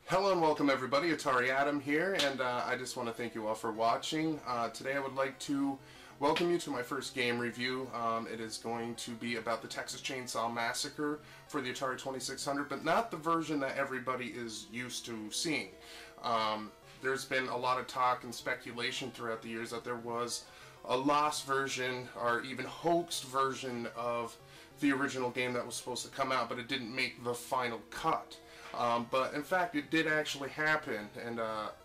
Hello and welcome everybody, Atari Adam here, and I just want to thank you all for watching. Today I would like to welcome you to my first game review. It is going to be about the Texas Chainsaw Massacre for the Atari 2600, but not the version that everybody is used to seeing. There's been a lot of talk and speculation throughout the years that there was a lost version or even hoaxed version of the original game that was supposed to come out, but it didn't make the final cut. But in fact it did actually happen, and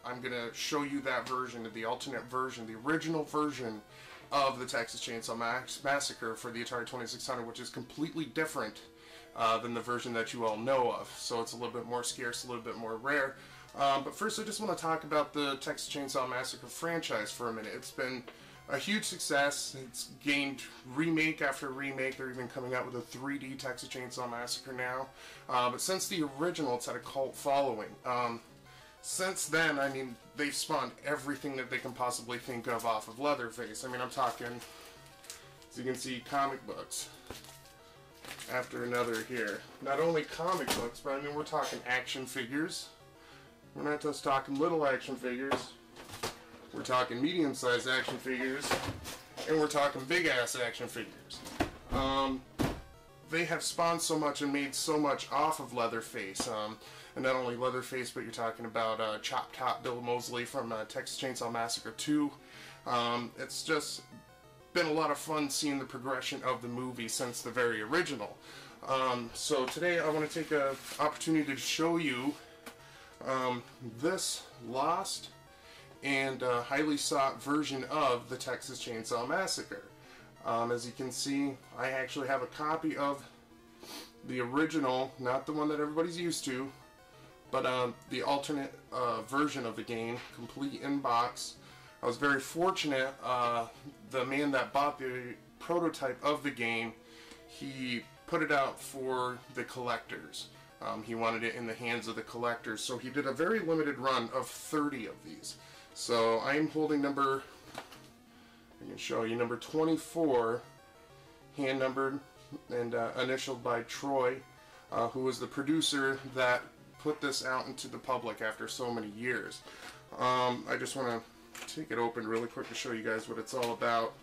I'm going to show you that version, the alternate version, the original version of the Texas Chainsaw Massacre for the Atari 2600, which is completely different than the version that you all know of. So it's a little bit more scarce, a little bit more rare. But first I just want to talk about the Texas Chainsaw Massacre franchise for a minute. It's been a huge success. It's gained remake after remake. They're even coming out with a 3D Texas Chainsaw Massacre now. But since the original, it's had a cult following. Since then, I mean, they've spawned everything that they can possibly think of off of Leatherface. I mean, I'm talking, as you can see, comic books after another here. Not only comic books, but I mean, we're talking action figures. We're not just talking little action figures. We're talking medium-sized action figures, and we're talking big-ass action figures. They have spawned so much and made so much off of Leatherface. And not only Leatherface, but you're talking about Chop Top Bill Moseley from Texas Chainsaw Massacre 2. It's just been a lot of fun seeing the progression of the movie since the very original. So today I want to take an opportunity to show you this lost and highly sought version of the Texas Chainsaw Massacre. As you can see, I actually have a copy of the original, not the one that everybody's used to, but the alternate version of the game, complete in box. I was very fortunate. The man that bought the prototype of the game, he put it out for the collectors. He wanted it in the hands of the collectors, so he did a very limited run of 30 of these. So I'm holding number, I can show you, number 24, hand numbered and initialed by Troy, who was the producer that put this out into the public after so many years. I just want to take it open really quick to show you guys what it's all about.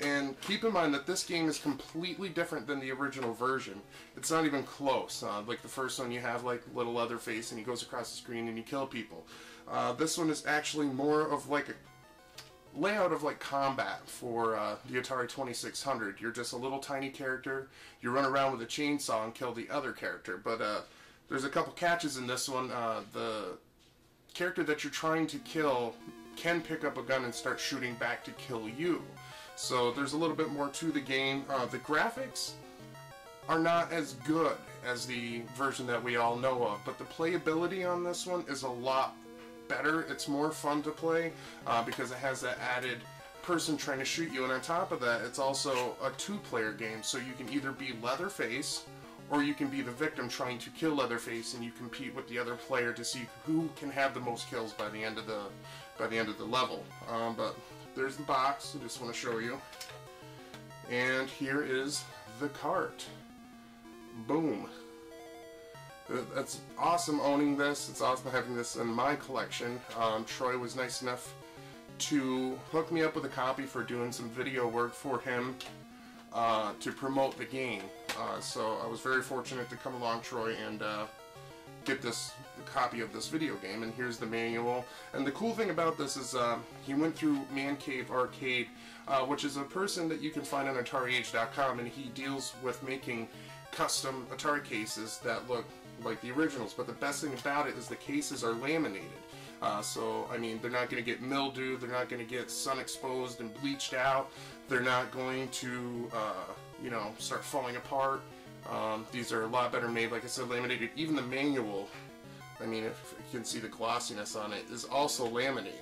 And keep in mind that this game is completely different than the original version. It's not even close. Like the first one, you have like little Leatherface and he goes across the screen and you kill people. This one is actually more of like a layout of like combat for the Atari 2600. You're just a little tiny character. You run around with a chainsaw and kill the other character. But there's a couple catches in this one. The character that you're trying to kill can pick up a gun and start shooting back to kill you. So there's a little bit more to the game. The graphics are not as good as the version that we all know of, but the playability on this one is a lot better. It's more fun to play because it has that added person trying to shoot you, and on top of that, it's also a two-player game, so you can either be Leatherface or you can be the victim trying to kill Leatherface, and you compete with the other player to see who can have the most kills by the end of the level. But there's the box. I just want to show you, and here is the cart. Boom. That's awesome owning this. It's awesome having this in my collection. Troy was nice enough to hook me up with a copy for doing some video work for him to promote the game. So I was very fortunate to come along, Troy, and get the copy of this video game. And here's the manual. And the cool thing about this is he went through Man Cave Arcade, which is a person that you can find on AtariAge.com, and he deals with making custom Atari cases that look like the originals. But the best thing about it is the cases are laminated. So, I mean, they're not going to get mildew, they're not going to get sun exposed and bleached out, they're not going to, you know, start falling apart. These are a lot better made, like I said, laminated. Even the manual, I mean, if you can see the glossiness on it, is also laminated.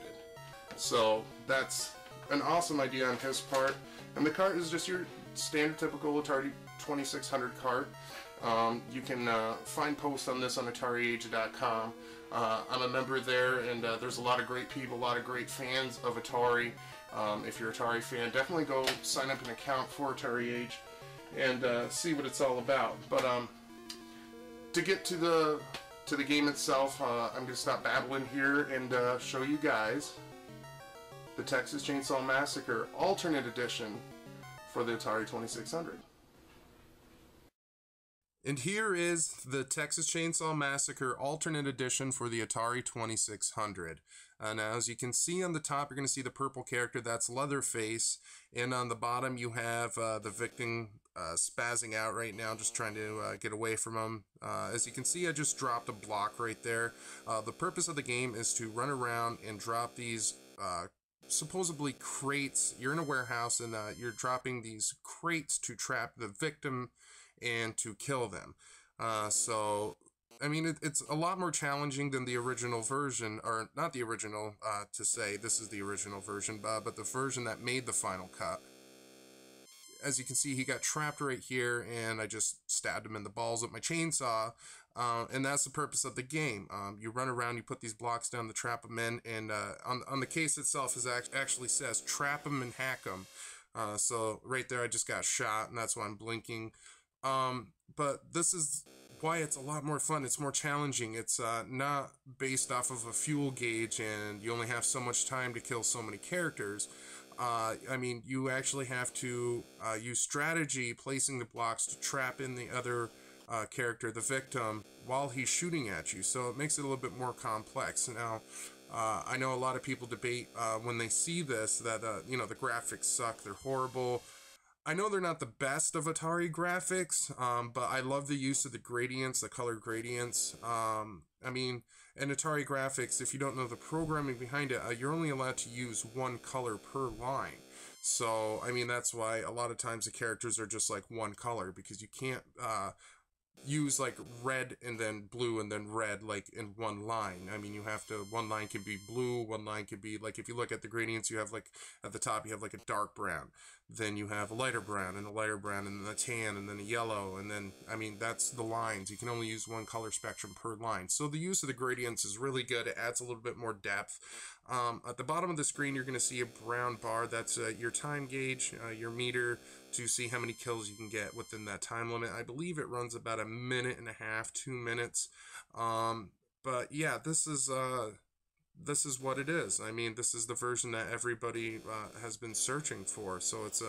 So, that's an awesome idea on his part. And the cart is just your standard typical Atari 2600 cart. You can find posts on this on AtariAge.com. I'm a member there, and there's a lot of great people, a lot of great fans of Atari. If you're an Atari fan, definitely go sign up an account for Atari Age and see what it's all about. But to get to the to the game itself, I'm going to stop babbling here and show you guys the Texas Chainsaw Massacre Alternate Edition for the Atari 2600. And here is the Texas Chainsaw Massacre Alternate Edition for the Atari 2600. Now, as you can see on the top, you're going to see the purple character, that's Leatherface, and on the bottom you have the victim spazzing out right now, just trying to get away from him. As you can see, I just dropped a block right there. The purpose of the game is to run around and drop these supposedly crates. You're in a warehouse and you're dropping these crates to trap the victim and to kill them. So, I mean, it's a lot more challenging than the original version, or not the original, to say this is the original version, but the version that made the final cut. As you can see, he got trapped right here, and I just stabbed him in the balls with my chainsaw, and that's the purpose of the game. You run around, you put these blocks down to trap them in, and on the case itself, it actually says, trap them and hack them. So right there, I just got shot, and that's why I'm blinking. But this is why it's a lot more fun. It's more challenging. It's not based off of a fuel gauge and you only have so much time to kill so many characters. I mean, you actually have to use strategy, placing the blocks to trap in the other character, the victim, while he's shooting at you. So it makes it a little bit more complex. Now, I know a lot of people debate when they see this that, you know, the graphics suck, they're horrible. I know they're not the best of Atari graphics, but I love the use of the gradients, the color gradients. I mean, in Atari graphics, if you don't know the programming behind it, you're only allowed to use one color per line. So, I mean, that's why a lot of times the characters are just like one color, because you can't use like red and then blue and then red like in one line. I mean, you have to, one line can be blue, one line could be like, if you look at the gradients, you have like at the top you have like a dark brown, then you have a lighter brown and a lighter brown and then a tan and then a yellow, and then, I mean, that's the lines. You can only use one color spectrum per line. So the use of the gradients is really good. It adds a little bit more depth. At the bottom of the screen, you're going to see a brown bar. That's your time gauge, your meter, to see how many kills you can get within that time limit. I believe it runs about 1.5 minutes, 2 minutes. But yeah, this is what it is. I mean, this is the version that everybody has been searching for. So it's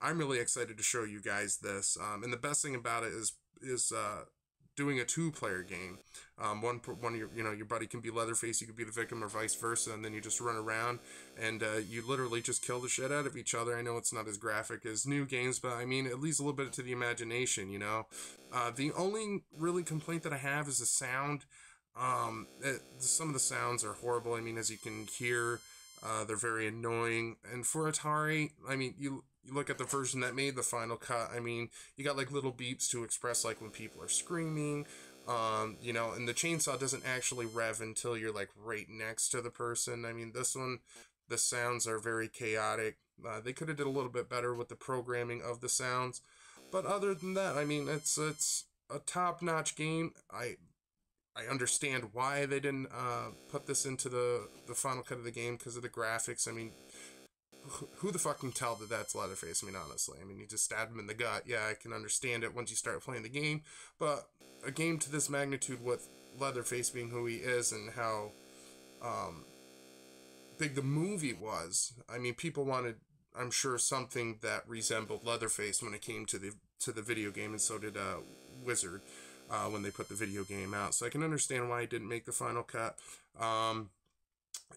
I'm really excited to show you guys this. And the best thing about it is doing a 2-player game. One of your, you know, your buddy can be Leatherface, you could be the victim, or vice versa, and then you just run around and you literally just kill the shit out of each other. I know it's not as graphic as new games, but I mean, it leaves a little bit to the imagination, you know. The only really complaint that I have is the sound. Some of the sounds are horrible. I mean, as you can hear, they're very annoying. And for Atari, I mean, you look at the version that made the final cut, I mean, you got like little beeps to express like when people are screaming, you know, and the chainsaw doesn't actually rev until you're like right next to the person. I mean, this one, the sounds are very chaotic. They could have did a little bit better with the programming of the sounds. But other than that, I mean, it's a top-notch game. I understand why they didn't put this into the final cut of the game, because of the graphics. I mean, who the fuck can tell that that's Leatherface? I mean, honestly. I mean, you just stabbed him in the gut. Yeah, I can understand it once you start playing the game. But a game to this magnitude, with Leatherface being who he is and how big the movie was, I mean, people wanted, I'm sure, something that resembled Leatherface when it came to the video game, and so did Wizard. When they put the video game out. So I can understand why it didn't make the final cut.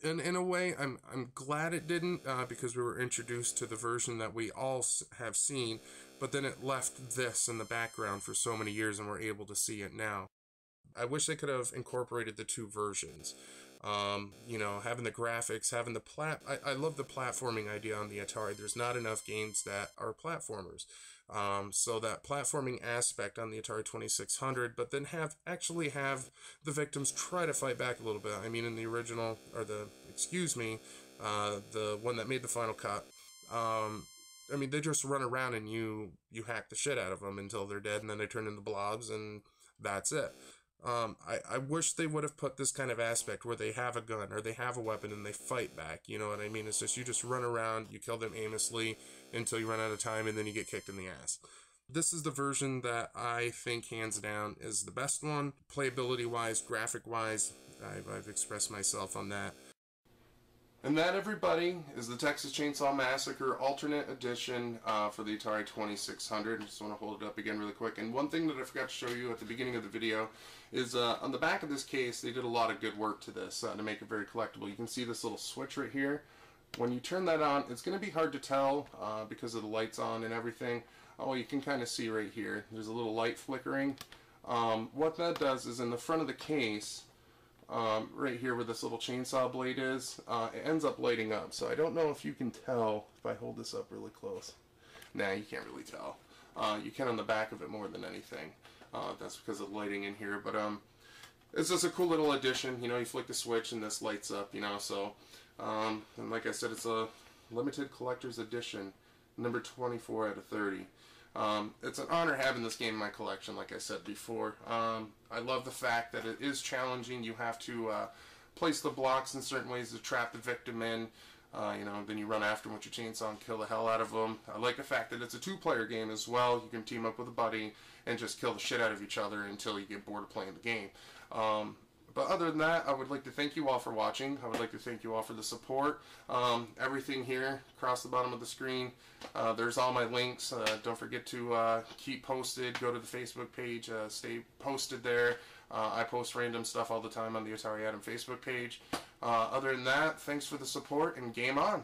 And in a way, I'm glad it didn't, because we were introduced to the version that we all have seen, but then it left this in the background for so many years, and we're able to see it now. I wish they could have incorporated the 2 versions. You know, having the graphics, having the I love the platforming idea on the Atari. There's not enough games that are platformers. So that platforming aspect on the Atari 2600, but then actually have the victims try to fight back a little bit. I mean, in the original, or the one that made the final cut, I mean, they just run around and you hack the shit out of them until they're dead, and then they turn into blobs, and that's it. I wish they would have put this kind of aspect where they have a gun or they have a weapon and they fight back. You know what I mean? It's just, you just run around, you kill them aimlessly until you run out of time, and then you get kicked in the ass. This is the version that I think hands down is the best one. Playability wise, graphic wise, I've expressed myself on that. And that, everybody, is the Texas Chainsaw Massacre alternate edition for the Atari 2600. I just want to hold it up again really quick. And one thing that I forgot to show you at the beginning of the video is on the back of this case, they did a lot of good work to this to make it very collectible. You can see this little switch right here. When you turn that on, it's going to be hard to tell because of the lights on and everything. Oh, you can kind of see right here. There's a little light flickering. What that does is in the front of the case, right here where this little chainsaw blade is, it ends up lighting up. So I don't know if you can tell if I hold this up really close. Nah, you can't really tell. You can on the back of it more than anything. That's because of the lighting in here. But it's just a cool little addition. You know, you flick the switch and this lights up, you know. So, and like I said, it's a limited collector's edition, number 24 out of 30. It's an honor having this game in my collection, like I said before. I love the fact that it is challenging. You have to place the blocks in certain ways to trap the victim in. You know, then you run after them with your chainsaw and kill the hell out of them. I like the fact that it's a two-player game as well. You can team up with a buddy and just kill the shit out of each other until you get bored of playing the game. But other than that, I would like to thank you all for watching. I would like to thank you all for the support. Everything here across the bottom of the screen, there's all my links. Don't forget to keep posted. Go to the Facebook page. Stay posted there. I post random stuff all the time on the Atari Adam Facebook page. Other than that, thanks for the support and game on.